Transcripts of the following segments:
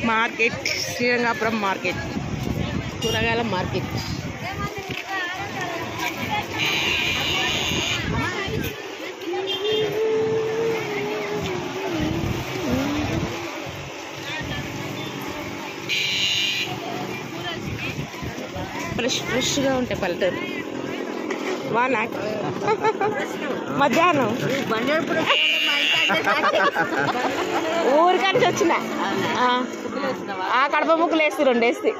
Market, Srirangapuram market, కూరగాయల market. ఫ్రెష్గా ఉంటాయి పల్లెటూరు. వాన మధ్యాహ్నం ఊరికాడికి వచ్చిన కడప ముక్కలు వేసి 2 వేసి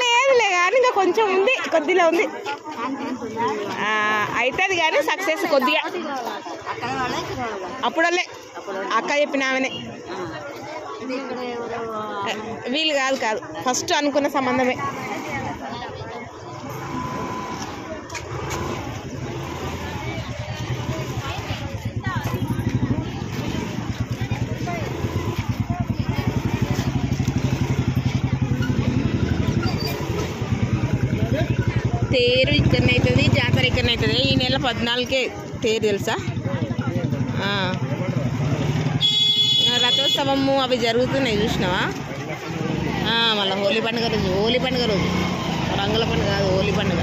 లేదులే కానీ ఇంకా కొంచెం ఉంది, కొద్దిలో ఉంది. అవుతుంది కానీ సక్సెస్ కొద్దిగా. అప్పుడల్లే అక్క చెప్పిన ఆమెనే, వీళ్ళు కాదు ఫస్ట్ అనుకున్న సంబంధమే. తేరు ఇక్కడనే అవుతుంది, జాతర ఇక్కడనే అవుతుంది. ఈ నెల 14కే తేరు తెలుసా. రథోత్సవము అవి జరుగుతున్నాయి చూసినావా. మళ్ళీ హోలీ పండుగ రోజు రంగుల పండుగ కాదు, హోలీ పండుగ.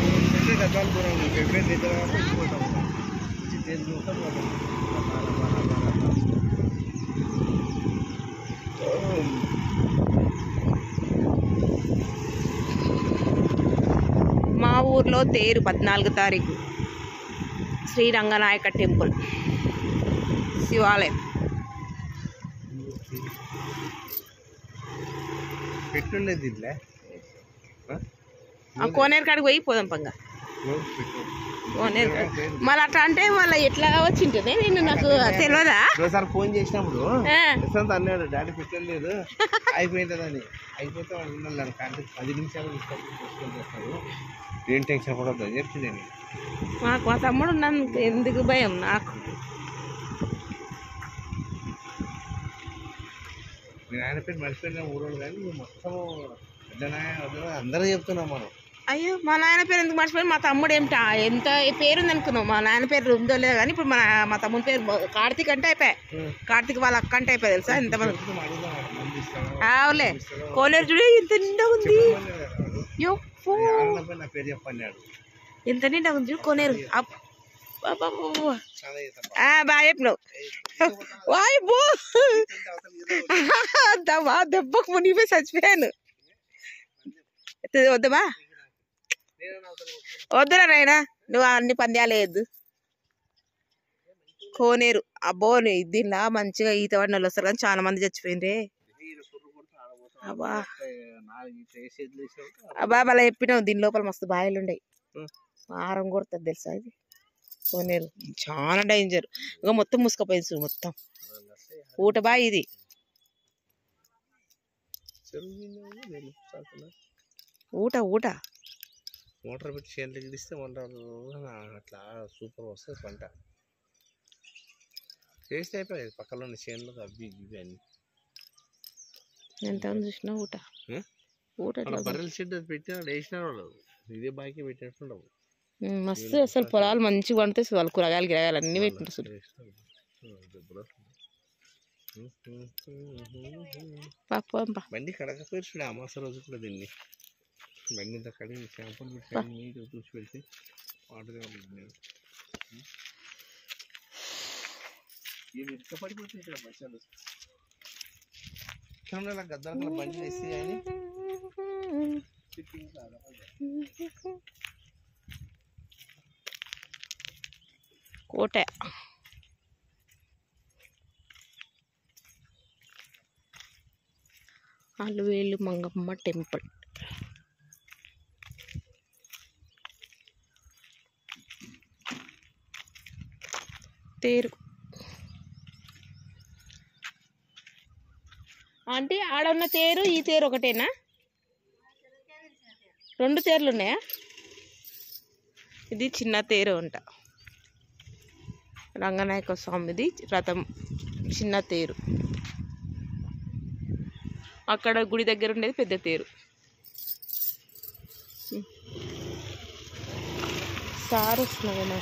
మా ఊర్లో తేరు 14 తారీఖు శ్రీరంగనాయక టెంపుల్ శివాలయం. కోనేరు కాడికి పోయి పోదాం పంగ. కోనేరు మళ్ళీ అట్లా అంటే మళ్ళీ ఎట్లా వచ్చింటుంది నేను నాకు తెలియదా. ఫోన్ చేసినప్పుడు అన్నాడు డాడీ పెట్టలేదు అయిపోయిందని. అయిపోతే 10 నిమిషాలు తీసుకొస్తాడు, ఏం టెన్షన్ పడద్దు అని చెప్పింది. మాకు మా తమ్ముడు ఉన్నాను, ఎందుకు భయం నాకు. నేను ఆయన పేరు మర్చిపోయిన ఊరోళ్ళు కానీ మొత్తం అందరూ చెప్తున్నాం మనం. అయ్యో మా నాయన పేరు ఎందుకు మర్చిపోయి, మా తమ్ముడు ఏమిటా ఎంత పేరుంది అనుకున్నావు. మా నాయన పేరు ఉందో లేదు కానీ ఇప్పుడు మా తమ్ముడి పేరు కార్తీక్ అంటే అయిపోయాయి. కార్తీక్ వాళ్ళ అక్క అంటే అయిపోయి తెలుసా ఎంతమంది. అవులే కోనేరు చూడే ఎంత నిండా ఉంది, ఎంత నిండా ఉంది చూడు కోనేరు. బాగా చెప్పినావు. వాయిబో దెబ్బకు మునిగిపోయి చచ్చిపోయాను. వద్దమా వద్దురా నాయనా, నువ్వు అన్ని పంద్యాలు వేయద్దు. కోనేరు అబ్బో దీనిలా మంచిగా ఈత పడిన వాళ్ళు వస్తారు కానీ చాలా మంది చచ్చిపోయిండ్రే. అబ్బా అలా చెప్పినావు. దీని లోపల మస్తు బాయిలు ఉండయి, ఆరం కొడుతుంది తెలుసా. ఇది కోనేరు చాలా డేంజర్. ఇక మొత్తం మూసుకపోయింది మొత్తం ఊట బాయి ఇది. ఊట మోటార్ పెట్టి చేనులు గిడిస్తే అట్లా సూపర్ వస్తుంది పంట. చేస్తే అయిపోయాయి పక్కన ఉన్న చేనులు అవి ఇవి అన్ని. ఎంత చూసినా ఊట బర్రెల షెడ్ పెట్టినాడు, వేసినారు వాళ్ళు. ఇదే బాయికి పెట్టినట్టుండవు మస్తు. అసలు పొలాలు మంచిగా పండుతాయి, వాళ్ళు కూరగాయలు గిరగాయలు అన్ని పెట్టింటారు. బండి కడకపోయి చూడ అమాస రోజు కూడా దీన్ని బండి ఇంత కడిగి షాంపూలు పెట్టి నీట్గా చూసి పెడితే వాటర్ ఇష్టపడిపోతుంది. పైసలు గద్దాల బండి వేసి కానీ కోట అలువేలు మంగమ్మ టెంపుల్. తేరు ఆంటీ ఆడన్న తేరు ఈ తేరు ఒకటేనా, 2 తేర్లు ఉన్నాయా? ఇది చిన్న తేరు అంట, రంగనాయక స్వామిది రథం చిన్న తేరు. అక్కడ గుడి దగ్గర ఉండేది పెద్ద తేరు. సార్ వస్తున్నాడు